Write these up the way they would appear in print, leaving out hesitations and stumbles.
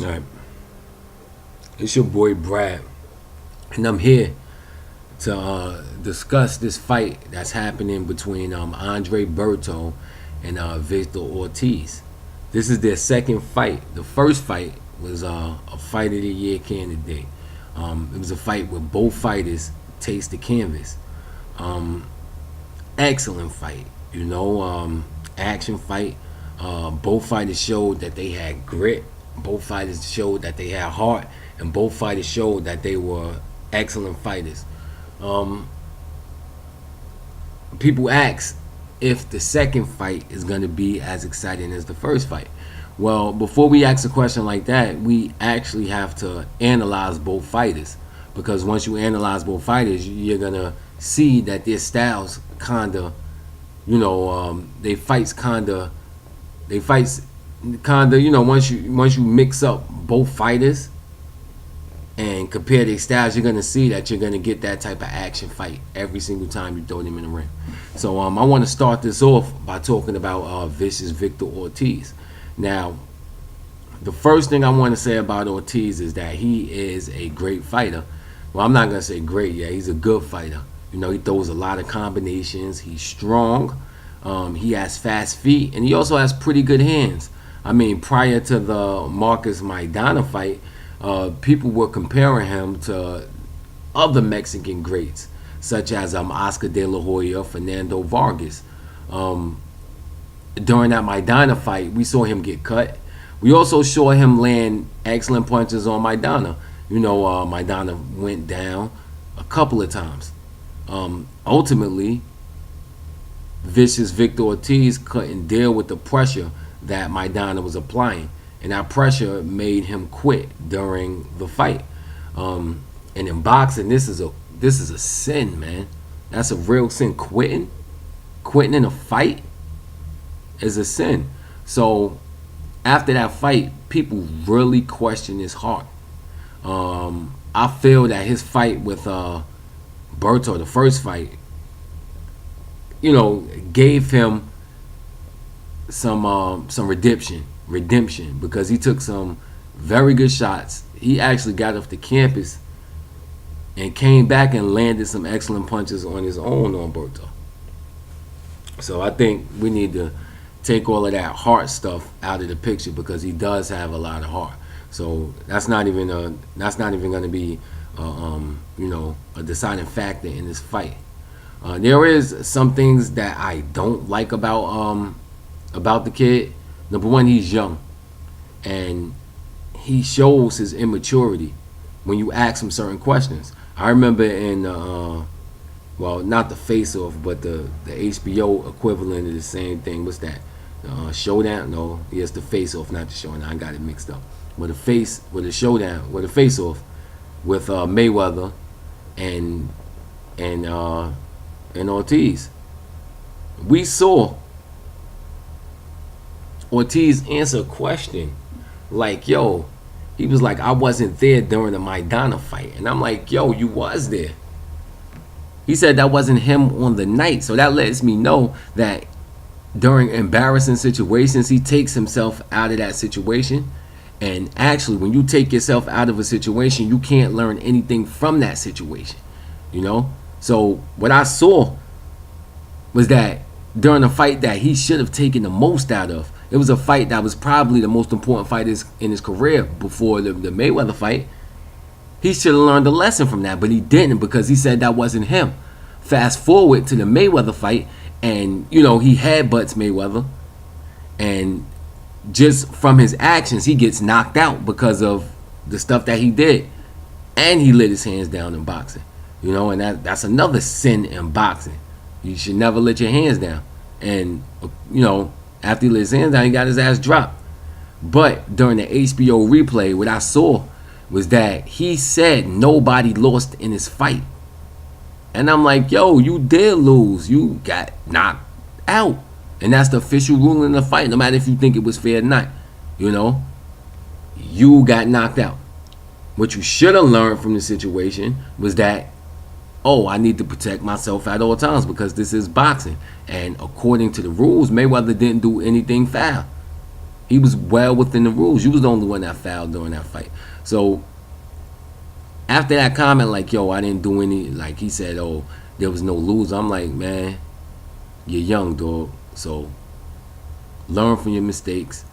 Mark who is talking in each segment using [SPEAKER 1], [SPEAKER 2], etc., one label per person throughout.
[SPEAKER 1] All right, it's your boy Brad, and I'm here to discuss this fight that's happening between Andre Berto and Victor Ortiz. This is their second fight. The first fight was a Fight of the Year candidate. It was a fight where both fighters taste the canvas. Um, Excellent fight, action fight. Both fighters showed that they had grit. Both fighters showed that they had heart, and both fighters showed that they were excellent fighters. Um, People ask if the second fight is going to be as exciting as the first fight. Well, before we ask a question like that, we actually have to analyze both fighters, because once you analyze both fighters, you're gonna see that their styles kinda, they fights kinda, once you mix up both fighters and compare their styles, you're gonna see that you're gonna get that type of action fight every single time you throw them in the ring. So I want to start this off by talking about vicious Victor Ortiz. Now, the first thing I want to say about Ortiz is that he is a great fighter. Well, I'm not gonna say great. Yeah, he's a good fighter. He throws a lot of combinations. He's strong. He has fast feet, and he also has pretty good hands. I mean, prior to the Marcus Maidana fight, people were comparing him to other Mexican greats, such as Oscar De La Hoya, Fernando Vargas. Um, During that Maidana fight, we saw him get cut. We also saw him land excellent punches on Maidana. Maidana went down a couple of times. Ultimately, vicious Victor Ortiz couldn't deal with the pressure that Maidana was applying, and that pressure made him quit during the fight. And in boxing, this is a sin, man. That's a real sin. Quitting in a fight is a sin. So after that fight, people really question his heart. I feel that his fight with Berto, the first fight, gave him some redemption, because he took some very good shots. He actually got off the campus and came back and landed some excellent punches on his own on Berto. So I think we need to take all of that heart stuff out of the picture, because he does have a lot of heart. So that's not even going to be a deciding factor in this fight. There is some things that I don't like about the kid. Number one, he's young, and he shows his immaturity when you ask him certain questions. I remember in not the Face Off, but the HBO equivalent of the same thing. What's that? Showdown? No, yes, the Face Off, not the Showdown. I got it mixed up. With the Showdown, with the Face Off, with Mayweather and Ortiz. We saw Ortiz answer a question like, "Yo," he was like, "I wasn't there during the Maidana fight," and I'm like, "Yo, you was there." He said that wasn't him on the night, so that lets me know that during embarrassing situations, he takes himself out of that situation. And actually, when you take yourself out of a situation, you can't learn anything from that situation. So what I saw was that during a fight that he should have taken the most out of, it was a fight that was probably the most important fight in his career before the Mayweather fight. He should have learned a lesson from that, but he didn't, because he said that wasn't him. Fast forward to the Mayweather fight, and he headbutts Mayweather, and just from his actions, he gets knocked out because of the stuff that he did, and he lit his hands down in boxing. And that's another sin in boxing. You should never let your hands down. And after he lit his hands down, he got his ass dropped. But during the HBO replay, what I saw was that he said nobody lost in his fight. And I'm like, yo, you did lose. You got knocked out. And that's the official ruling of the fight, no matter if you think it was fair or not. You got knocked out. What you should have learned from the situation was that, I need to protect myself at all times, because this is boxing. And according to the rules, Mayweather didn't do anything foul. He was well within the rules. You was the only one that fouled during that fight. So after that comment, like, yo, I didn't do any, like he said, oh, there was no loser. I'm like, man, you're young, dog. So learn from your mistakes,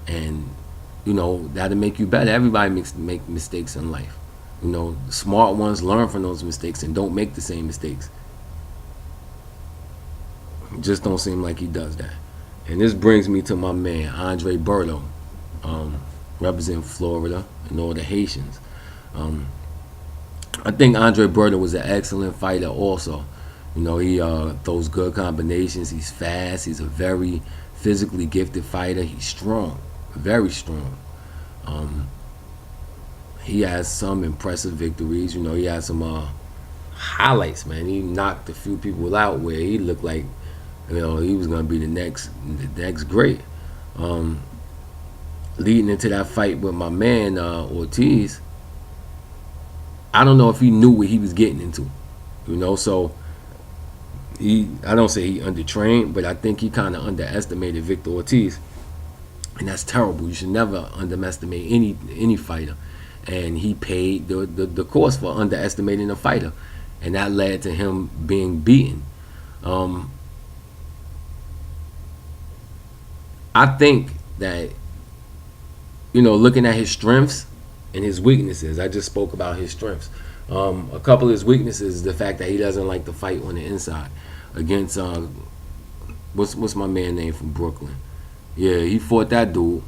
[SPEAKER 1] and that'll make you better. Everybody make mistakes in life. The smart ones learn from those mistakes and don't make the same mistakes. It just don't seem like he does that. And this brings me to my man Andre Berto, representing Florida and all the Haitians. I think Andre Berto was an excellent fighter also. He throws good combinations. He's fast. He's a very physically gifted fighter. He's strong, very strong. He has some impressive victories. He has some highlights, man. He knocked a few people out where he looked like he was gonna be the next great. Leading into that fight with my man Ortiz, I don't know if he knew what he was getting into. So I don't say he undertrained, but I think he kind of underestimated Victor Ortiz, and that's terrible. You should never underestimate any fighter, and he paid the cost for underestimating a fighter, and that led to him being beaten. I think that looking at his strengths and his weaknesses, I just spoke about his strengths. A couple of his weaknesses is the fact that he doesn't like to fight on the inside. Against what's my man name from Brooklyn? Yeah, he fought that dude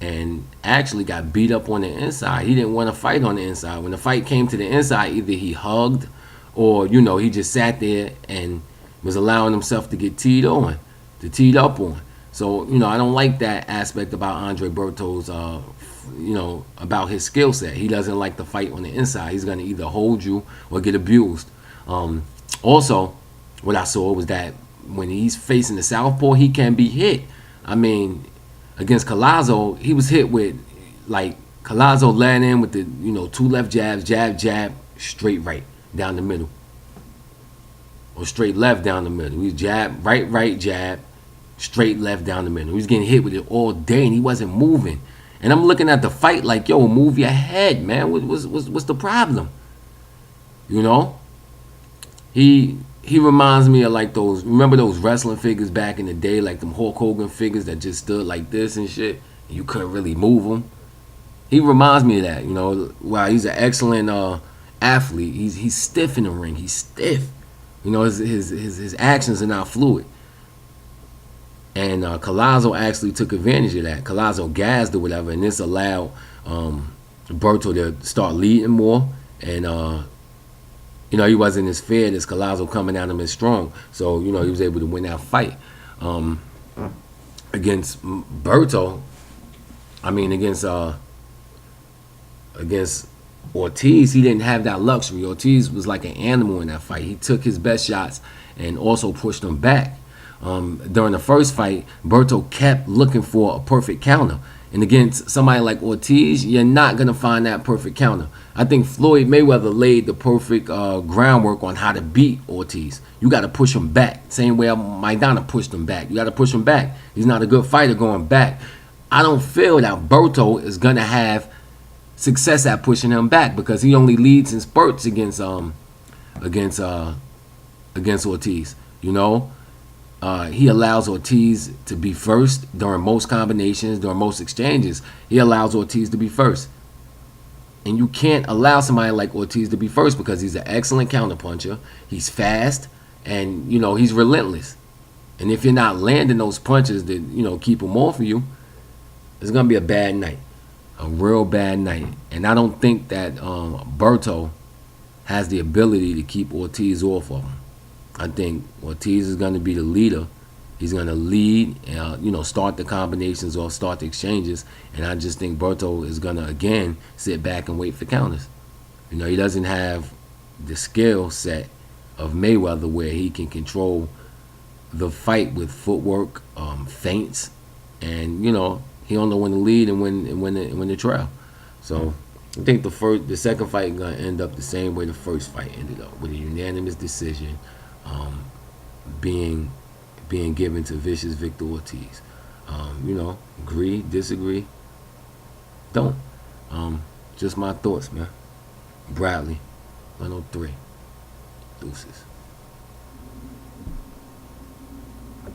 [SPEAKER 1] and actually got beat up on the inside. He didn't want to fight on the inside. When the fight came to the inside, either he hugged or he just sat there and was allowing himself to get teed up on. So I don't like that aspect about Andre Berto's about his skill set. He doesn't like to fight on the inside. He's going to either hold you or get abused. Also, what I saw was that when he's facing the southpaw, he can be hit. I mean, against Collazo, he was hit with, like, Collazo led in with the, two left jabs, jab, straight right down the middle. Or straight left down the middle. He jab, right, jab, straight left down the middle. He was getting hit with it all day, and he wasn't moving. And I'm looking at the fight like, yo, move your head, man. What's the problem? He reminds me of like remember those wrestling figures back in the day, like them Hulk Hogan figures that just stood like this and shit, and you couldn't really move them. He reminds me of that, Wow, he's an excellent athlete. He's stiff in the ring. He's stiff. His actions are not fluid. And Collazo actually took advantage of that. Collazo gassed or whatever, and this allowed Berto to start leading more. And he wasn't as fair as Collazo coming at him as strong. So he was able to win that fight. Against Berto, against Ortiz, he didn't have that luxury. Ortiz was like an animal in that fight. He took his best shots and also pushed them back. During the first fight, Berto kept looking for a perfect counter. And against somebody like Ortiz, you're not going to find that perfect counter. I think Floyd Mayweather laid the perfect groundwork on how to beat Ortiz. You got to push him back. Same way Maidana pushed him back. You got to push him back. He's not a good fighter going back. I don't feel that Berto is going to have success at pushing him back because he only leads in spurts against Ortiz. He allows Ortiz to be first during most combinations, during most exchanges. He allows Ortiz to be first. And you can't allow somebody like Ortiz to be first because he's an excellent counterpuncher. He's fast, and, he's relentless. And if you're not landing those punches that, keep him off of you, it's going to be a bad night. A real bad night. And I don't think that Berto has the ability to keep Ortiz off of him. I think Ortiz is going to be the leader. He's going to lead, start the combinations or start the exchanges. And I just think Berto is going to, again, sit back and wait for counters. He doesn't have the skill set of Mayweather where he can control the fight with footwork, feints, and, he don't know when to lead and when to trail. So I think the second fight is going to end up the same way the first fight ended up, with a unanimous decision. Being given to vicious Victor Ortiz. Agree, disagree. Don't. Just my thoughts, man. Bradley, 103. Deuces.